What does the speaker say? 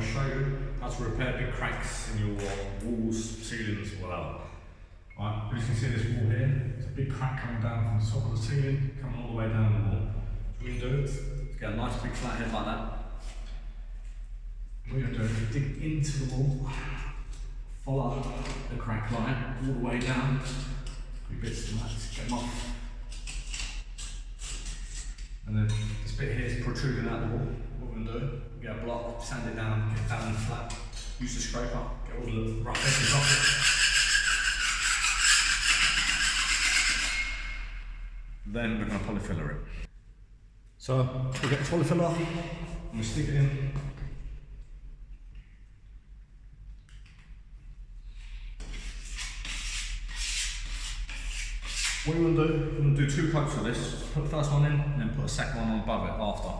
to show you how to repair big cracks in your walls, ceilings, whatever. Right, as you can see this wall here, there's a big crack coming down from the top of the ceiling, coming all the way down the wall. What you're going to do is get a nice big flat head like that. What you're going to do is dig into the wall, follow the crack line all the way down. Quick bits of that, just get them off. And then this bit here is protruding out the wall. What we're going to do, we get a block, sand it down, get it down flat, use the scraper, get all the rough edges off it. Then we're going to polyfiller it. So we get the polyfiller and we stick it in. What you want to do, we're going to do 2 coats of this. Put the first one in and then put a second one on above it after.